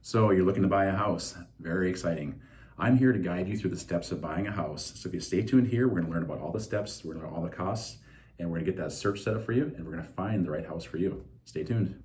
So you're looking to buy a house. Very exciting. I'm here to guide you through the steps of buying a house. So if you stay tuned here, we're gonna learn about all the steps, we're gonna learn all the costs, and we're gonna get that search set up for you, and we're gonna find the right house for you. Stay tuned.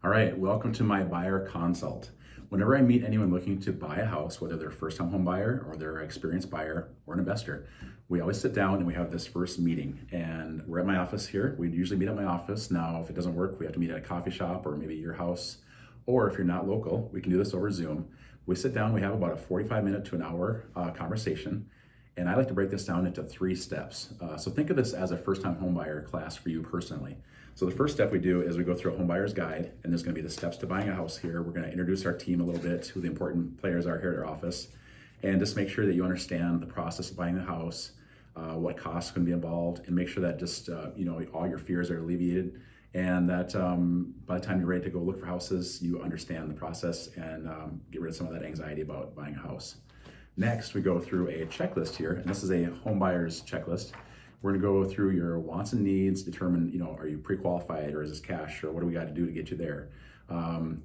All right, welcome to my buyer consult. Whenever I meet anyone looking to buy a house, whether they're a first-time home buyer or they're an experienced buyer or an investor, we always sit down and we have this first meeting. And we're at my office here. We usually meet at my office. Now, if it doesn't work, we have to meet at a coffee shop or maybe your house. Or if you're not local, we can do this over Zoom. We sit down, we have about a 45-minute to an hour conversation. And I like to break this down into 3 steps. So think of this as a first-time home buyer class for you personally. So the first step we do is we go through a home buyer's guide, and there's gonna be the steps to buying a house here. We're gonna introduce our team a little bit, who the important players are here at our office, and just make sure that you understand the process of buying a house, what costs can be involved, and make sure that just all your fears are alleviated, and that by the time you're ready to go look for houses, you understand the process and get rid of some of that anxiety about buying a house. Next, we go through a checklist here, and this is a home buyer's checklist. We're gonna go through your wants and needs, determine, are you pre-qualified or is this cash, or what do we gotta do to get you there?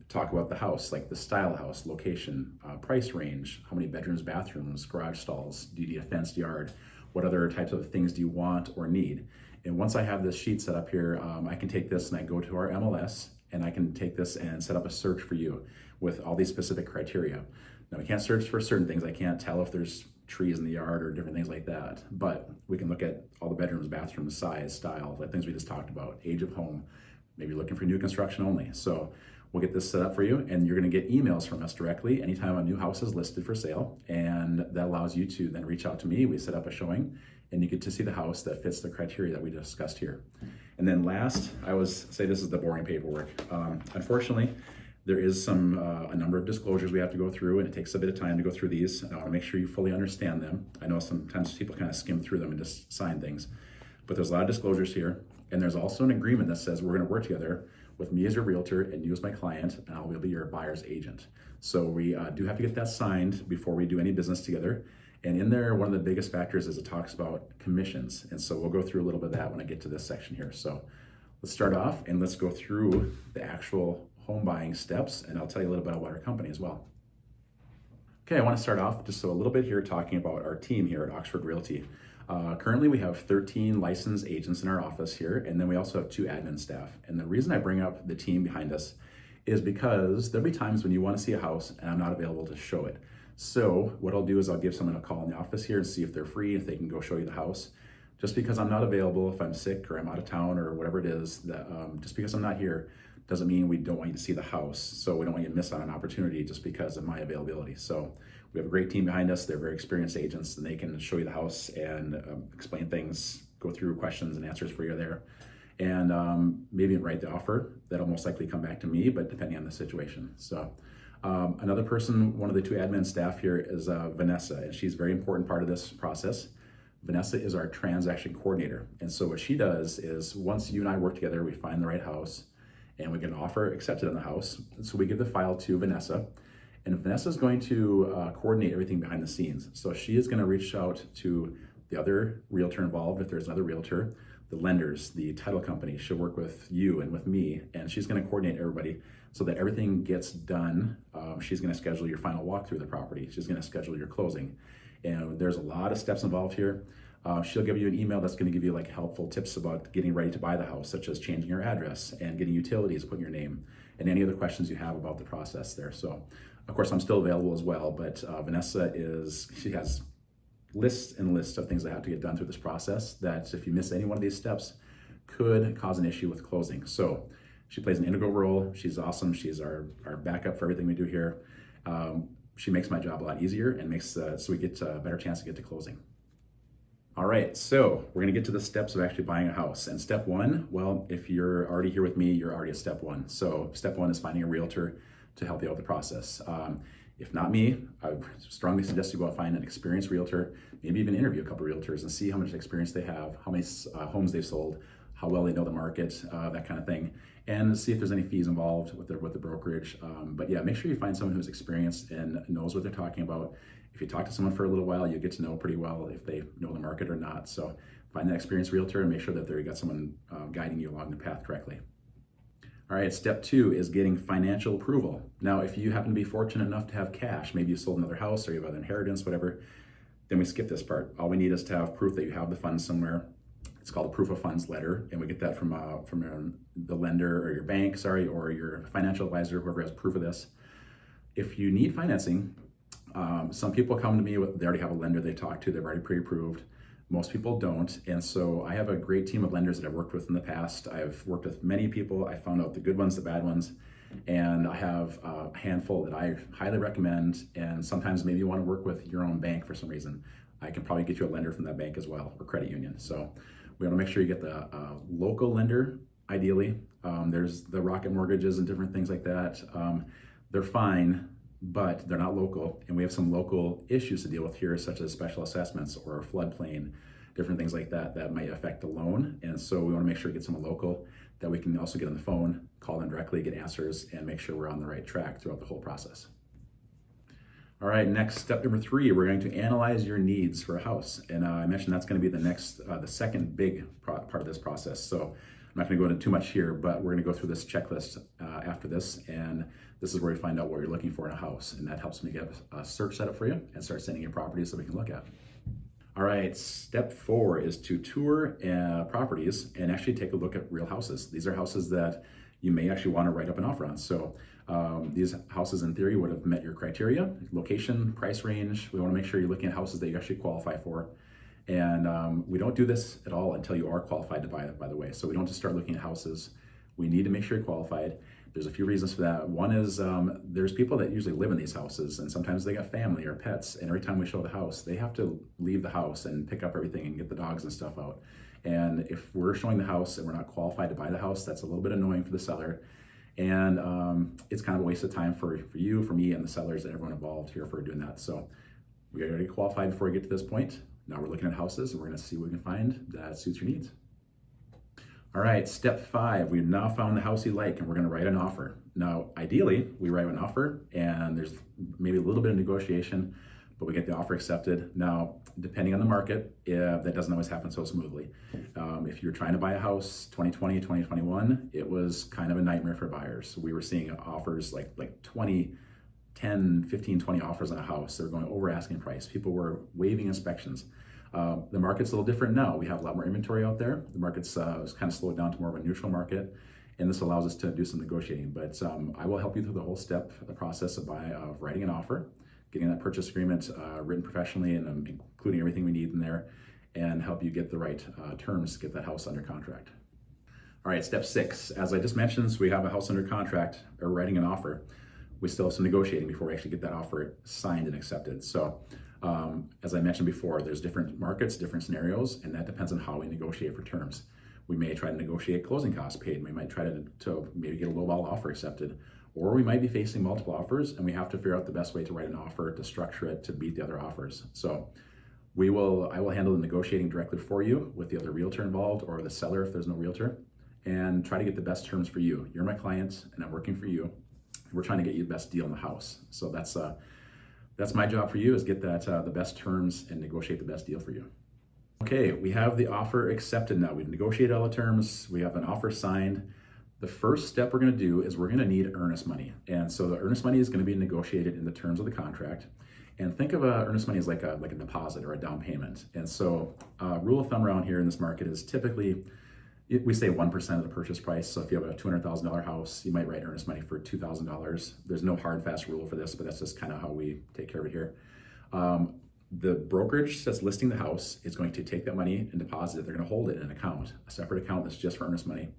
Talk about the house, like the style of house, location, price range, how many bedrooms, bathrooms, garage stalls, do you need a fenced yard? What other types of things do you want or need? And once I have this sheet set up here, I can take this and I go to our MLS, and I can take this and set up a search for you with all these specific criteria. Now, we can't search for certain things. I can't tell if there's trees in the yard or different things like that, but we can look at all the bedrooms, bathrooms, size, style, the things we just talked about, age of home, maybe looking for new construction only. So we'll get this set up for you, and you're gonna get emails from us directly anytime a new house is listed for sale, and that allows you to then reach out to me. We set up a showing, and you get to see the house that fits the criteria that we discussed here. And then last, I always say this is the boring paperwork. Unfortunately, there is a number of disclosures we have to go through, and it takes a bit of time to go through these. I want to make sure you fully understand them. I know sometimes people kind of skim through them and just sign things, but there's a lot of disclosures here. And there's also an agreement that says we're going to work together with me as your realtor and you as my client, and I'll be your buyer's agent. So we do have to get that signed before we do any business together. And in there, one of the biggest factors is it talks about commissions. And so we'll go through a little bit of that when I get to this section here. So let's start off and let's go through the actual home buying steps, and I'll tell you a little bit about our company as well. Okay, I want to start off just a little bit here talking about our team here at Oxford Realty. Currently, we have 13 licensed agents in our office here, and then we also have 2 admin staff. And the reason I bring up the team behind us is because there'll be times when you want to see a house and I'm not available to show it. So what I'll do is I'll give someone a call in the office here and see if they're free, if they can go show you the house. Just because I'm not available, if I'm sick or I'm out of town or whatever it is, that just because I'm not here doesn't mean we don't want you to see the house. So we don't want you to miss out on an opportunity just because of my availability. So we have a great team behind us. They're very experienced agents, and they can show you the house and explain things, go through questions and answers for you there. And maybe write the offer. That'll most likely come back to me, but depending on the situation. So another person, one of the 2 admin staff here is Vanessa, and she's a very important part of this process. Vanessa is our transaction coordinator. And so what she does is once you and I work together, we find the right house, and we get an offer accepted on the house. So we give the file to Vanessa, and Vanessa is going to coordinate everything behind the scenes. So she is going to reach out to the other realtor involved, if there's another realtor, the lenders, the title company. She'll work with you and with me, and she's going to coordinate everybody so that everything gets done. She's going to schedule your final walkthrough of the property. She's going to schedule your closing. And there's a lot of steps involved here. She'll give you an email that's going to give you helpful tips about getting ready to buy the house, such as changing your address and getting utilities, putting your name, and any other questions you have about the process there. So, of course, I'm still available as well, but Vanessa she has lists and lists of things that have to get done through this process that if you miss any one of these steps could cause an issue with closing. So she plays an integral role. She's awesome. She's our backup for everything we do here. She makes my job a lot easier and makes so we get a better chance to get to closing. All right, so we're gonna get to the steps of actually buying a house. And step 1, well, if you're already here with me, you're already at step 1. So step 1 is finding a realtor to help you out with the process. If not me, I strongly suggest you go out and find an experienced realtor, maybe even interview a couple of realtors and see how much experience they have, how many homes they've sold, how well they know the market, that kind of thing, and see if there's any fees involved with the brokerage. But yeah, make sure you find someone who's experienced and knows what they're talking about, If you talk to someone for a little while, you get to know pretty well if they know the market or not. So find that experienced realtor and make sure that they've got someone guiding you along the path correctly. All right, step 2 is getting financial approval. Now, if you happen to be fortunate enough to have cash, maybe you sold another house or you have an inheritance, whatever, then we skip this part. All we need is to have proof that you have the funds somewhere. It's called a proof of funds letter, and we get that from the lender or your bank, or your financial advisor, whoever has proof of this. If you need financing, some people come to me they already have a lender they talk to, they've already pre-approved. Most people don't, and so I have a great team of lenders that I've worked with in the past. I've worked with many people. I found out the good ones, the bad ones, and I have a handful that I highly recommend, and sometimes maybe you want to work with your own bank for some reason. I can probably get you a lender from that bank as well, or credit union. So we want to make sure you get the local lender, ideally. There's the Rocket Mortgages and different things like that. They're fine, but they're not local, and we have some local issues to deal with here, such as special assessments or floodplain, different things like that that might affect the loan. And so we want to make sure we get someone local that we can also get on the phone, call them directly, get answers, and make sure we're on the right track throughout the whole process. All right, next, step number 3, we're going to analyze your needs for a house. And I mentioned that's going to be the second big part of this process. So I'm not going to go into too much here, but we're going to go through this checklist after this, and this is where we find out what you're looking for in a house, and that helps me get a search set up for you and start sending you properties so we can look at. All right, step 4 is to tour properties and actually take a look at real houses. These are houses that you may actually want to write up an offer on. So these houses in theory would have met your criteria, location, price range. We want to make sure you're looking at houses that you actually qualify for. And we don't do this at all until you are qualified to buy it, by the way. So we don't just start looking at houses. We need to make sure you're qualified. There's a few reasons for that. One is there's people that usually live in these houses, and sometimes they got family or pets, and every time we show the house, they have to leave the house and pick up everything and get the dogs and stuff out. And if we're showing the house and we're not qualified to buy the house, that's a little bit annoying for the seller. And it's kind of a waste of time for you, for me, and the sellers, and everyone involved here for doing that. So we got to get qualified before we get to this point. Now we're looking at houses, and we're going to see what we can find that suits your needs. All right, step 5, we've now found the house you like, and we're going to write an offer. Now, ideally, we write an offer, and there's maybe a little bit of negotiation, but we get the offer accepted. Now, depending on the market, that doesn't always happen so smoothly. If you're trying to buy a house 2020, 2021, it was kind of a nightmare for buyers. We were seeing offers like 20, 10, 15, 20 offers on a house. They were going over asking price. People were waiving inspections. The market's a little different now. We have a lot more inventory out there. The market's kind of slowed down to more of a neutral market, and this allows us to do some negotiating. But I will help you through the whole the process of writing an offer, getting that purchase agreement written professionally, and including everything we need in there, and help you get the right terms to get that house under contract. All right, step 6. As I just mentioned, so we have a house under contract or writing an offer. We still have some negotiating before we actually get that offer signed and accepted. So as I mentioned before, there's different markets, different scenarios, and that depends on how we negotiate for terms. We may try to negotiate closing costs paid. We might try to maybe get a lowball offer accepted, or we might be facing multiple offers, and we have to figure out the best way to write an offer, to structure it, to beat the other offers. So I will handle the negotiating directly for you with the other realtor involved, or the seller if there's no realtor, and try to get the best terms for you. You're my client, and I'm working for you. We're trying to get you the best deal in the house. So that's my job for you, is get the best terms and negotiate the best deal for you. Okay, we have the offer accepted now. We've negotiated all the terms. We have an offer signed. The first step we're going to do is we're going to need earnest money. And so the earnest money is going to be negotiated in the terms of the contract. And think of earnest money as like a deposit or a down payment. And so rule of thumb around here in this market is typically, we say 1% of the purchase price. So if you have a $200,000 house, you might write earnest money for $2,000. There's no hard, fast rule for this, but that's just kind of how we take care of it here. The brokerage that's listing the house is going to take that money and deposit it. They're going to hold it in an account, a separate account that's just for earnest money.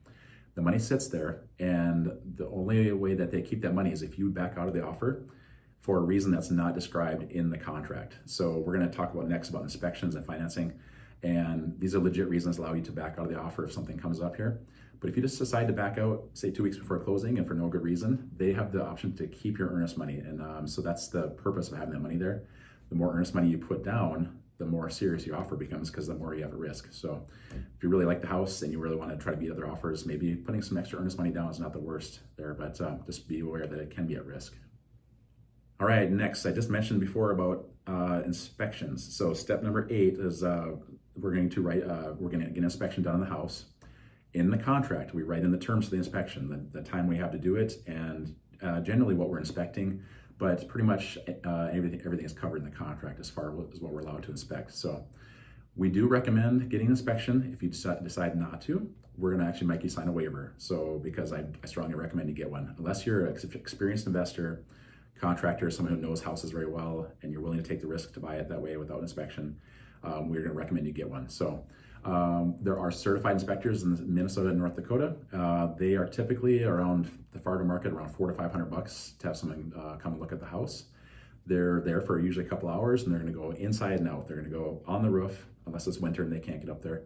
The money sits there, and the only way that they keep that money is if you back out of the offer for a reason that's not described in the contract. So we're going to talk about next about inspections and financing. And these are legit reasons that allow you to back out of the offer if something comes up here. But if you just decide to back out, say 2 weeks before closing and for no good reason, they have the option to keep your earnest money. And so that's the purpose of having that money there. The more earnest money you put down, the more serious your offer becomes, because the more you have at risk. So if you really like the house and you really want to try to beat other offers, maybe putting some extra earnest money down is not the worst there, but just be aware that it can be at risk. All right, next, I just mentioned before about inspections. So step number 8 is we're going to get an inspection done on the house. In the contract, we write in the terms of the inspection, the time we have to do it, and generally what we're inspecting, but pretty much everything is covered in the contract as far as what we're allowed to inspect. So we do recommend getting an inspection. If you decide not to, we're going to actually make you sign a waiver. So because I strongly recommend you get one. Unless you're an experienced investor, contractor, someone who knows houses very well, and you're willing to take the risk to buy it that way without inspection, we're going to recommend you get one. So there are certified inspectors in Minnesota and North Dakota. They are typically around the Fargo market, around $400 to $500 to have someone come and look at the house. They're there for usually a couple hours, and they're going to go inside and out. They're going to go on the roof, unless it's winter and they can't get up there.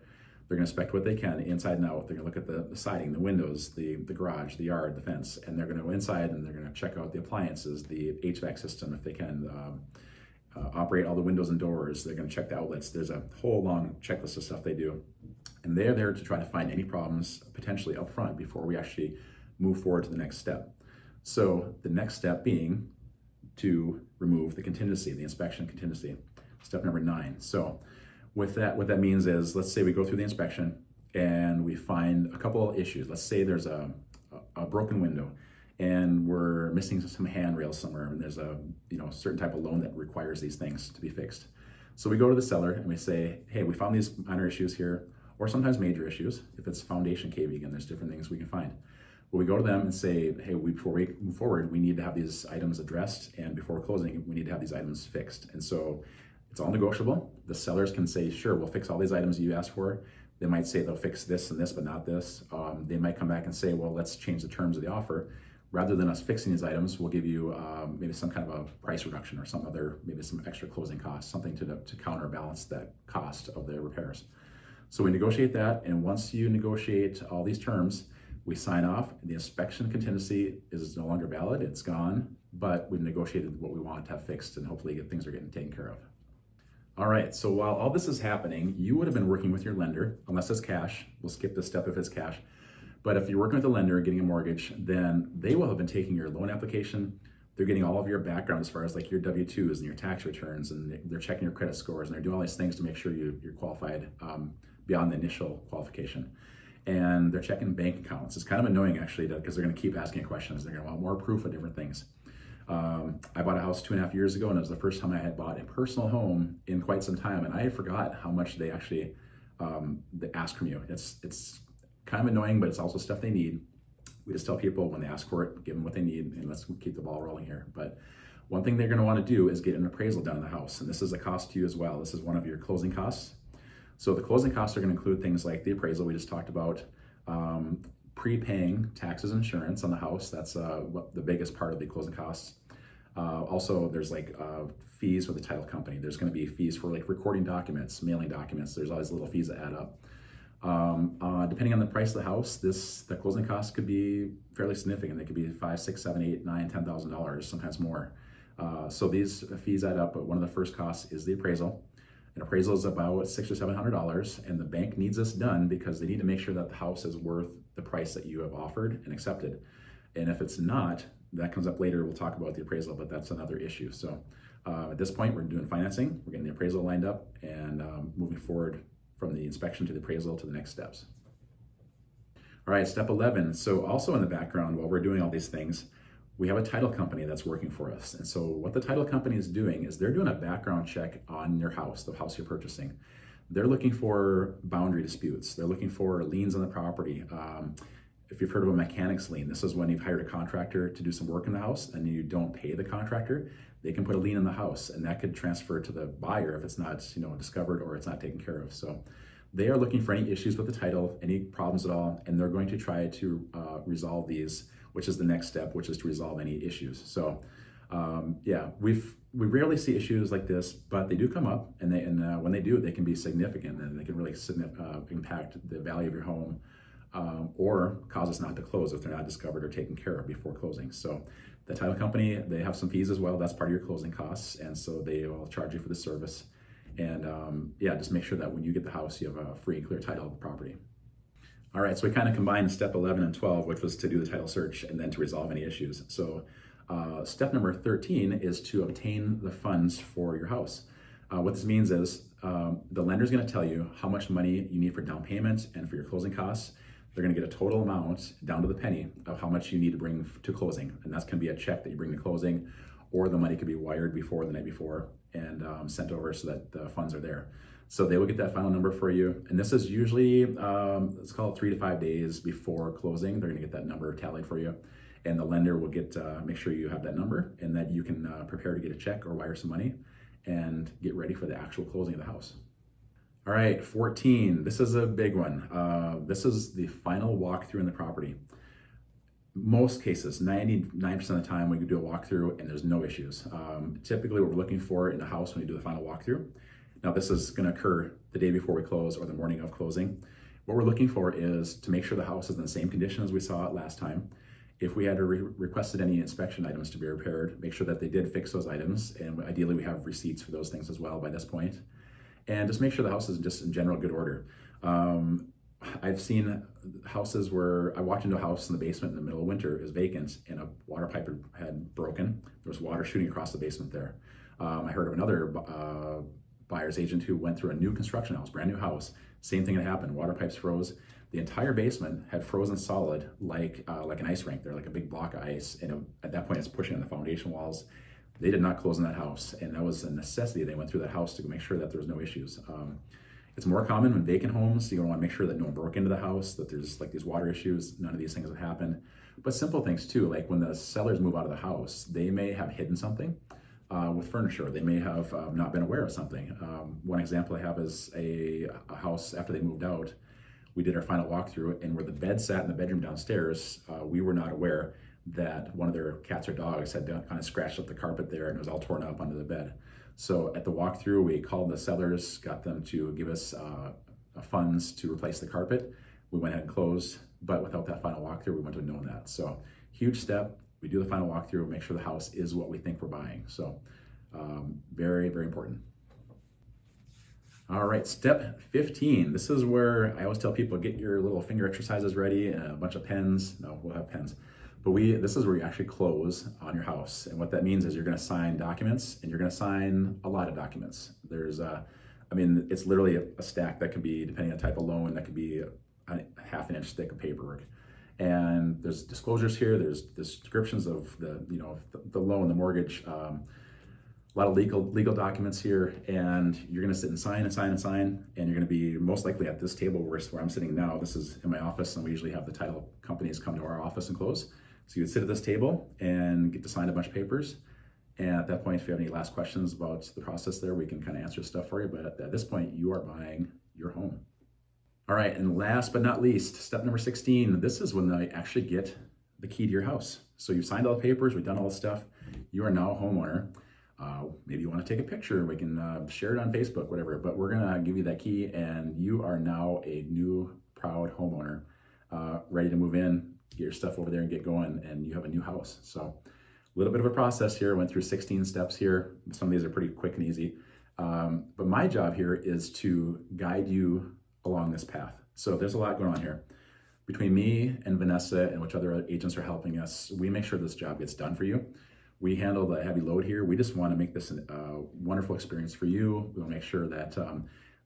They're going to inspect what they can inside and out. They're going to look at the siding, the windows, the garage, the yard, the fence, and they're going to go inside and they're going to check out the appliances, the HVAC system, if they can operate all the windows and doors. They're going to check the outlets. There's a whole long checklist of stuff they do. And they're there to try to find any problems potentially up front before we actually move forward to the next step. So the next step being to remove the contingency, the inspection contingency, step number 9. So with that, what that means is, let's say we go through the inspection and we find a couple of issues. Let's say there's a broken window and we're missing some handrails somewhere, and there's a certain type of loan that requires these things to be fixed. So we go to the seller and we say, hey, we found these minor issues here, or sometimes major issues. If it's foundation caving, and there's different things we can find. But we go to them and say, hey, before we move forward, we need to have these items addressed, and before closing, we need to have these items fixed. And so it's all negotiable. The sellers can say, sure, we'll fix all these items you asked for. They might say they'll fix this and this, but not this. They might come back and say, well, let's change the terms of the offer. Rather than us fixing these items, we'll give you maybe some kind of a price reduction or some other, maybe some extra closing costs, something to counterbalance that cost of the repairs. So we negotiate that, and once you negotiate all these terms, we sign off. The inspection contingency is no longer valid, it's gone, but we've negotiated what we want to have fixed, and hopefully things are getting taken care of. All right, so while all this is happening, you would have been working with your lender, unless it's cash. We'll skip this step if it's cash. But if you're working with a lender getting a mortgage, then they will have been taking your loan application. They're getting all of your background as far as like your W-2s and your tax returns, and they're checking your credit scores, and they're doing all these things to make sure you're qualified beyond the initial qualification. And they're checking bank accounts. It's kind of annoying actually, because they're going to keep asking questions. They're going to want more proof of different things. I bought a house 2.5 years ago, and it was the first time I had bought a personal home in quite some time, and I forgot how much they actually they ask from you. It's kind of annoying, but it's also stuff they need. We just tell people when they ask for it, give them what they need, and let's keep the ball rolling here. But one thing they're going to want to do is get an appraisal done in the house, and this is a cost to you as well. This is one of your closing costs. So the closing costs are going to include things like the appraisal we just talked about, prepaying taxes and insurance on the house. That's the biggest part of the closing costs. Also, there's like fees with the title company. There's going to be fees for like recording documents, mailing documents. There's all these little fees that add up. Depending on the price of the house, the closing costs could be fairly significant. They could be $5,000, $6,000, $7,000, $8,000, $9,000, sometimes more. So these fees add up, but one of the first costs is the appraisal. An appraisal is about $600 or $700, and the bank needs this done because they need to make sure that the house is worth the price that you have offered and accepted. And if it's not, that comes up later. We'll talk about the appraisal, but that's another issue. So at this point, we're doing financing. We're getting the appraisal lined up and moving forward from the inspection to the appraisal to the next steps. All right, step 11. So also in the background, while we're doing all these things, we have a title company that's working for us. And so what the title company is doing is they're doing a background check on your house, the house you're purchasing. They're looking for boundary disputes. They're looking for liens on the property. If you've heard of a mechanic's lien, this is when you've hired a contractor to do some work in the house and you don't pay the contractor, they can put a lien in the house, and that could transfer to the buyer if it's not discovered or it's not taken care of. So they are looking for any issues with the title, any problems at all, and they're going to try to resolve these, which is the next step, which is to resolve any issues. So we rarely see issues like this, but they do come up, and when they do, they can be significant, and they can really impact the value of your home, or cause us not to close if they're not discovered or taken care of before closing. So the title company, they have some fees as well. That's part of your closing costs, and so they will charge you for the service. And just make sure that when you get the house, you have a free and clear title of the property. All right, so we kind of combined step 11 and 12, which was to do the title search and then to resolve any issues. So Step number 13 is to obtain the funds for your house. What this means is the lender is going to tell you how much money you need for down payment and for your closing costs. They're going to get a total amount down to the penny of how much you need to bring to closing. And that's going to be a check that you bring to closing, or the money could be wired before the night before and sent over so that the funds are there. So they will get that final number for you. And this is usually, let's call it 3 to 5 days before closing. They're going to get that number tallied for you. And the lender will get make sure you have that number and that you can prepare to get a check or wire some money and get ready for the actual closing of the house. All right, 14, this is a big one. This is the final walkthrough in the property. Most cases, 99% of the time, we can do a walkthrough and there's no issues. Typically, what we're looking for in a house when we do the final walkthrough, now this is going to occur the day before we close or the morning of closing. What we're looking for is to make sure the house is in the same condition as we saw it last time. If we had requested any inspection items to be repaired, make sure that they did fix those items, and ideally we have receipts for those things as well by this point. And just make sure the house is just in general good order. I've seen houses where I walked into a house in the basement in the middle of winter, it was vacant, and a water pipe had broken. There was water shooting across the basement there. I heard of another buyer's agent who went through a new construction house, brand new house. Same thing had happened, water pipes froze. The entire basement had frozen solid like an ice rink there, like a big block of ice. And at that point, it's pushing on the foundation walls. They did not close in that house, and that was a necessity. They went through that house to make sure that there was no issues. It's more common when vacant homes. You want to make sure that no one broke into the house, that there's like these water issues. None of these things have happened. But simple things too, like when the sellers move out of the house, they may have hidden something with furniture. They may have not been aware of something. One example I have is a house after they moved out. We did our final walkthrough, and where the bed sat in the bedroom downstairs, we were not aware that one of their cats or dogs had kind of scratched up the carpet there, and it was all torn up under the bed. So at the walkthrough, we called the sellers, got them to give us funds to replace the carpet. We went ahead and closed, but without that final walkthrough, we wouldn't have known that. So huge step. We do the final walkthrough, make sure the house is what we think we're buying. So very, very important. All right, step 15. This is where I always tell people, get your little finger exercises ready and a bunch of pens. No, we'll have pens. But this is where you actually close on your house. And what that means is you're gonna sign documents, and you're gonna sign a lot of documents. There's, it's literally a stack that could be, depending on the type of loan, that could be a half an inch thick of paperwork. And there's disclosures here, there's descriptions of the loan, the mortgage, a lot of legal documents here, and you're gonna sit and sign and sign and sign, and you're gonna be most likely at this table where I'm sitting now. This is in my office, and we usually have the title companies come to our office and close. So you would sit at this table and get to sign a bunch of papers. And at that point, if you have any last questions about the process there, we can kind of answer stuff for you. But at this point, you are buying your home. All right, and last but not least, step number 16, this is when they actually get the key to your house. So you've signed all the papers, we've done all the stuff. You are now a homeowner. Maybe you want to take a picture, we can share it on Facebook, whatever, but we're gonna give you that key, and you are now a new, proud homeowner, ready to move in, get your stuff over there and get going, and you have a new house. So a little bit of a process here, went through 16 steps here. Some of these are pretty quick and easy. But my job here is to guide you along this path. So there's a lot going on here. Between me and Vanessa and which other agents are helping us, we make sure this job gets done for you. We handle the heavy load here. We just want to make this a wonderful experience for you. We want to make sure that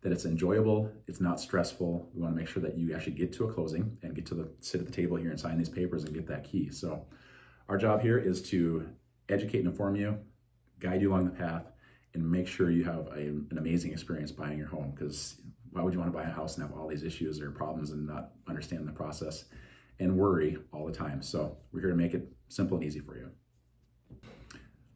it's enjoyable, it's not stressful. We want to make sure that you actually get to a closing and get to sit at the table here and sign these papers and get that key. So our job here is to educate and inform you, guide you along the path, and make sure you have an amazing experience buying your home. Because why would you want to buy a house and have all these issues or problems and not understand the process and worry all the time? So we're here to make it simple and easy for you.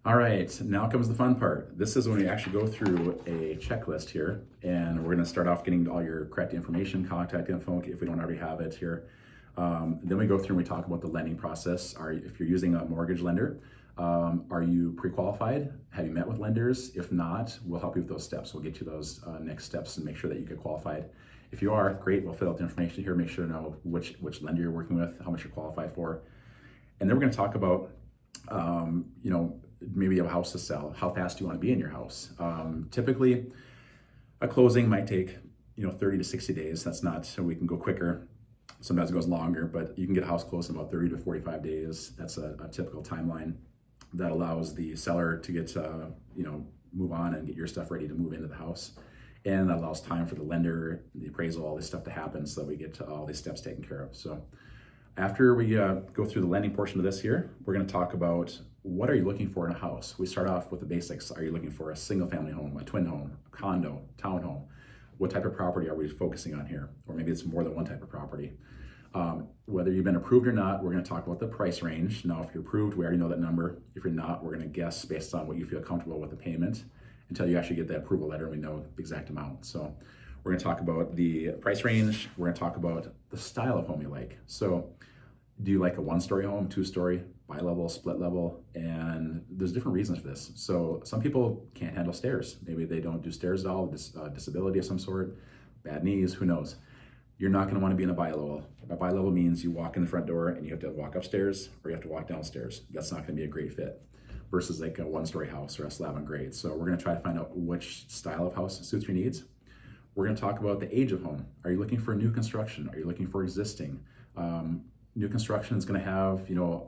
All right, now comes the fun part. This is when we actually go through a checklist here, and we're gonna start off getting all your correct information, contact info, if we don't already have it here. Then we go through and we talk about the lending process. If you're using a mortgage lender, are you pre-qualified? Have you met with lenders? If not, we'll help you with those steps. We'll get you those next steps and make sure that you get qualified. If you are, great, we'll fill out the information here, make sure to know which lender you're working with, how much you're qualified for. And then we're gonna talk about, maybe you have a house to sell. How fast do you want to be in your house? Typically, a closing might take 30 to 60 days. That's not, so we can go quicker. Sometimes it goes longer, but you can get a house closed in about 30 to 45 days. That's a typical timeline. that allows the seller to get move on and get your stuff ready to move into the house. And that allows time for the lender, the appraisal, all this stuff to happen so that we get to all these steps taken care of. So after we go through the lending portion of this here, we're going to talk about what are you looking for in a house. We start off with the basics. Are you looking for a single family home, a twin home, a condo, townhome? What type of property are we focusing on here? Or maybe it's more than one type of property. Whether you've been approved or not, we're going to talk about the price range. Now, if you're approved, we already know that number. If you're not, we're going to guess based on what you feel comfortable with the payment until you actually get the approval letter and we know the exact amount. So we're going to talk about the price range. We're going to talk about the style of home you like. So do you like a one-story home, two-story, bi-level, split level? And there's different reasons for this. So some people can't handle stairs. Maybe they don't do stairs at all, disability of some sort, bad knees, who knows? You're not going to want to be in a bi-level. A bi-level means you walk in the front door and you have to walk upstairs or you have to walk downstairs. That's not going to be a great fit versus like a one-story house or a slab on grade. So we're going to try to find out which style of house suits your needs. We're going to talk about the age of home. Are you looking for new construction? Are you looking for existing? New construction is going to have,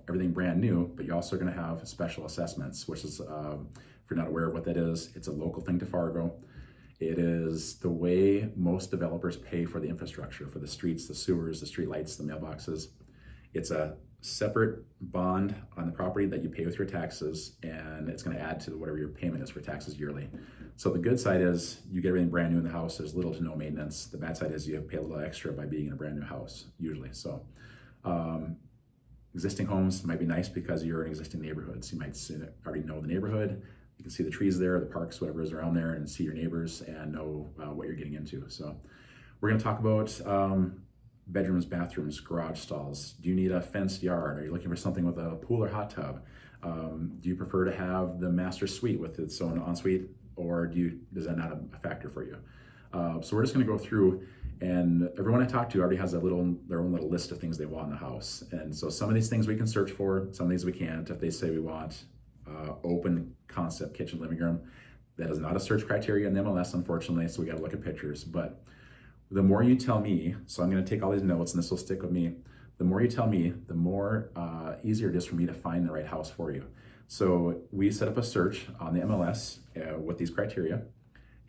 everything brand new, but you're also going to have special assessments, which is, if you're not aware of what that is, it's a local thing to Fargo. It is the way most developers pay for the infrastructure, for the streets, the sewers, the street lights, the mailboxes. It's a separate bond on the property that you pay with your taxes, and it's going to add to whatever your payment is for taxes yearly. So the good side is you get everything brand new in the house. There's little to no maintenance. The bad side is you pay a little extra by being in a brand new house, usually. So existing homes might be nice because you're in existing neighborhoods. You might already know the neighborhood. You can see the trees there, the parks, whatever is around there, and see your neighbors and know what you're getting into. So we're going to talk about bedrooms, bathrooms, garage stalls. Do you need a fenced yard? Are you looking for something with a pool or hot tub? Do you prefer to have the master suite with its own ensuite, or is that not a factor for you? So we're just going to go through, and everyone I talk to already has their own little list of things they want in the house. And so some of these things we can search for, some of these we can't. If they say we want open concept kitchen, living room, that is not a search criteria in the MLS, unfortunately, so we got to look at pictures. But the more you tell me, so I'm going to take all these notes and this will stick with me, the more you tell me, the more easier it is for me to find the right house for you. So we set up a search on the MLS with these criteria,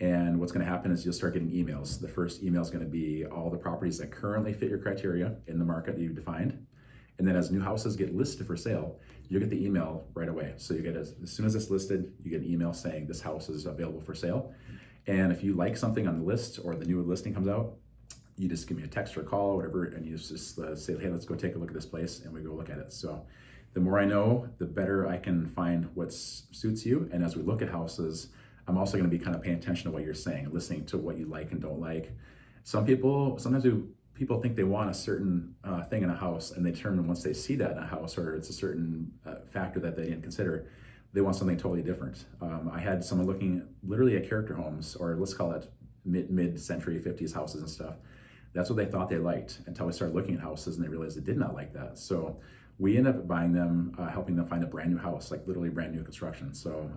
and what's going to happen is you'll start getting emails. The first email is going to be all the properties that currently fit your criteria in the market that you've defined. And then as new houses get listed for sale, you'll get the email right away. So you get, as soon as it's listed, you get an email saying this house is available for sale. And if you like something on the list or the new listing comes out, you just give me a text or a call or whatever, and you just say, hey, let's go take a look at this place, and we go look at it. So the more I know, the better I can find what suits you. And as we look at houses, I'm also going to be kind of paying attention to what you're saying, listening to what you like and don't like. Sometimes people think they want a certain thing in a house, and they determine once they see that in a house, or it's a certain factor that they didn't consider, they want something totally different. I had someone looking literally at character homes, or let's call it mid-century 50s houses and stuff. That's what they thought they liked until we started looking at houses and they realized they did not like that. So we ended up buying them, helping them find a brand new house, like literally brand new construction. So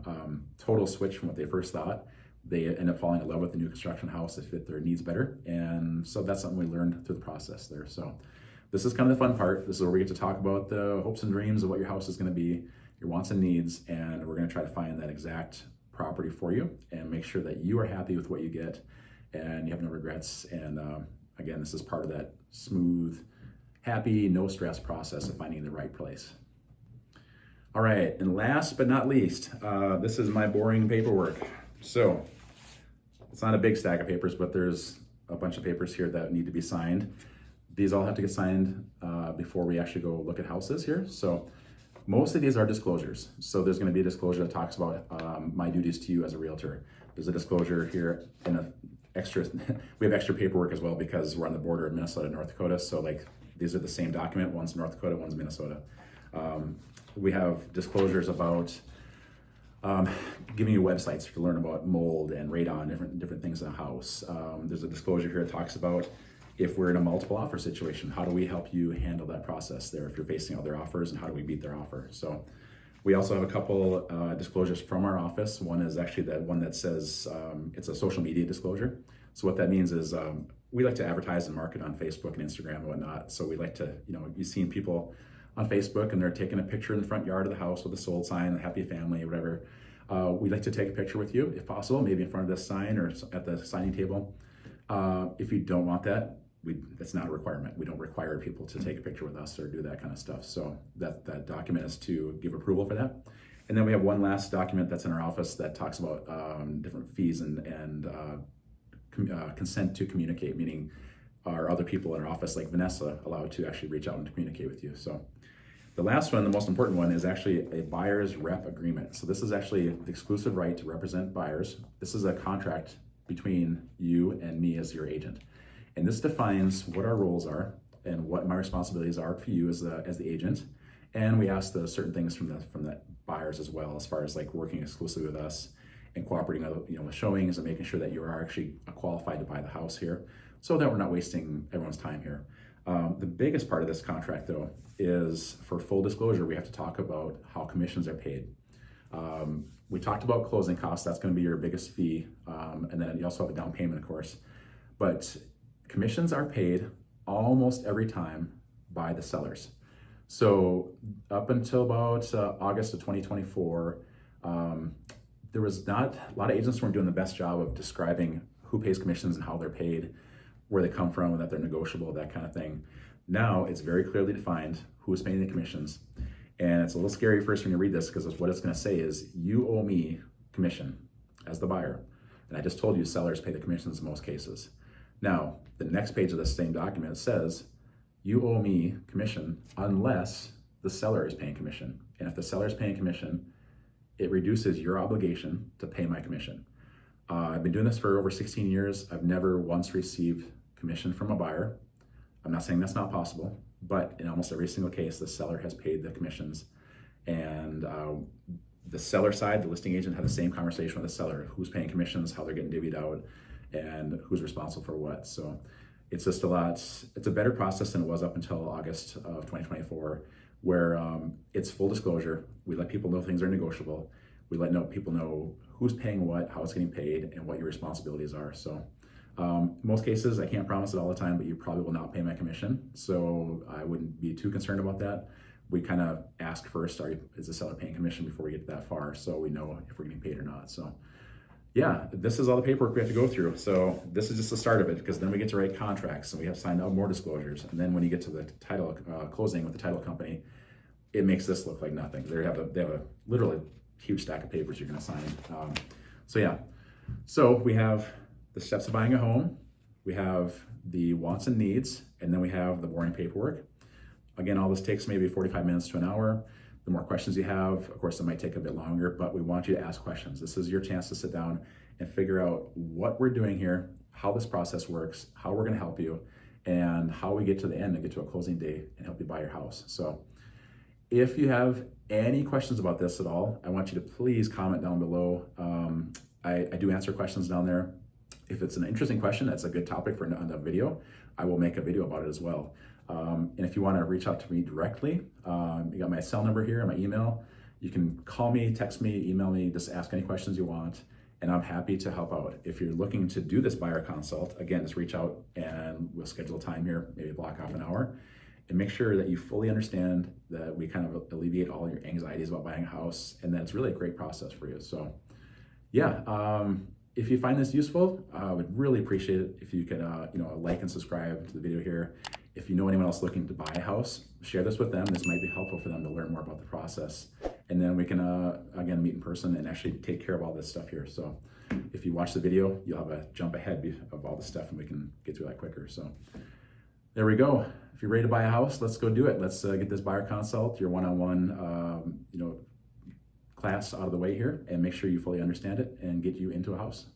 total switch from what they first thought. They end up falling in love with the new construction house that fit their needs better. And so that's something we learned through the process there. So this is kind of the fun part. This is where we get to talk about the hopes and dreams of what your house is going to be, your wants and needs, and we're going to try to find that exact property for you and make sure that you are happy with what you get and you have no regrets. And again, this is part of that smooth, happy, no stress process of finding the right place. All right, and last but not least, this is my boring paperwork. So it's not a big stack of papers, but there's a bunch of papers here that need to be signed. These all have to get signed before we actually go look at houses here. So most of these are disclosures. So there's going to be a disclosure that talks about my duties to you as a realtor. There's a disclosure here in a extra, we have extra paperwork as well because we're on the border of Minnesota and North Dakota. So like these are the same document, one's North Dakota, one's Minnesota. We have disclosures about giving you websites to learn about mold and radon, different things in a house. There's a disclosure here that talks about if we're in a multiple offer situation, how do we help you handle that process there if you're facing other offers, and how do we beat their offer? So we also have a couple disclosures from our office. One is actually that one that says it's a social media disclosure. So what that means is we like to advertise and market on Facebook and Instagram and whatnot. So we like to, you've seen people on Facebook and they're taking a picture in the front yard of the house with a sold sign, a happy family, whatever, we'd like to take a picture with you if possible, maybe in front of this sign or at the signing table. If you don't want that, that's not a requirement. We don't require people to take a picture with us or do that kind of stuff. So that document is to give approval for that. And then we have one last document that's in our office that talks about different fees and consent to communicate, meaning are other people in our office like Vanessa allowed to actually reach out and communicate with you. So the last one, the most important one, is actually a buyer's rep agreement. So this is actually the exclusive right to represent buyers. This is a contract between you and me as your agent. And this defines what our roles are and what my responsibilities are for you as the agent. And we ask the certain things from the buyers as well, as far as like working exclusively with us and cooperating with showings and making sure that you are actually qualified to buy the house here, so that we're not wasting everyone's time here. The biggest part of this contract, though, is for full disclosure, we have to talk about how commissions are paid. We talked about closing costs. That's going to be your biggest fee. And then you also have a down payment, of course. But commissions are paid almost every time by the sellers. So up until about August of 2024, there was not, a lot of agents weren't doing the best job of describing who pays commissions and how they're paid, where they come from, and that they're negotiable, that kind of thing. Now it's very clearly defined who's paying the commissions. And it's a little scary first when you read this, because what it's going to say is you owe me commission as the buyer. And I just told you sellers pay the commissions in most cases. Now, the next page of this same document says you owe me commission unless the seller is paying commission. And if the seller is paying commission, it reduces your obligation to pay my commission. I've been doing this for over 16 years. I've never once received commission from a buyer. I'm not saying that's not possible, but in almost every single case, the seller has paid the commissions. And the seller side, the listing agent, had the same conversation with the seller: who's paying commissions, how they're getting divvied out, and who's responsible for what. So it's just it's a better process than it was up until August of 2024, where it's full disclosure. We let people know things are negotiable. We let people know who's paying what, how it's getting paid, and what your responsibilities are. So most cases, I can't promise it all the time, but you probably will not pay my commission. So I wouldn't be too concerned about that. We kind of ask first, is the seller paying commission before we get that far, so we know if we're getting paid or not. So yeah, this is all the paperwork we have to go through. So this is just the start of it, because then we get to write contracts and we have to sign out more disclosures. And then when you get to the title closing with the title company, it makes this look like nothing. They have a literally huge stack of papers you're going to sign. So yeah, so we have the steps of buying a home, we have the wants and needs, and then we have the boring paperwork. Again, all this takes maybe 45 minutes to an hour. The more questions you have, of course, it might take a bit longer, but we want you to ask questions. This is your chance to sit down and figure out what we're doing here, how this process works, how we're going to help you, and how we get to the end and get to a closing date and help you buy your house. So if you have any questions about this at all, I want you to please comment down below. I do answer questions down there. If it's an interesting question, that's a good topic for another video, I will make a video about it as well. And if you want to reach out to me directly, you got my cell number here and my email. You can call me, text me, email me, just ask any questions you want, and I'm happy to help out. If you're looking to do this buyer consult, again, just reach out and we'll schedule a time here, maybe block off an hour, and make sure that you fully understand that we kind of alleviate all your anxieties about buying a house, and that it's really a great process for you. So yeah, if you find this useful, I would really appreciate it if you could like and subscribe to the video here. If you know anyone else looking to buy a house, share this with them. This might be helpful for them to learn more about the process. And then we can, again, meet in person and actually take care of all this stuff here. So if you watch the video, you'll have a jump ahead of all this stuff and we can get through that quicker. So there we go. If you're ready to buy a house, let's go do it. Let's get this buyer consult, your one-on-one class out of the way here, and make sure you fully understand it and get you into a house.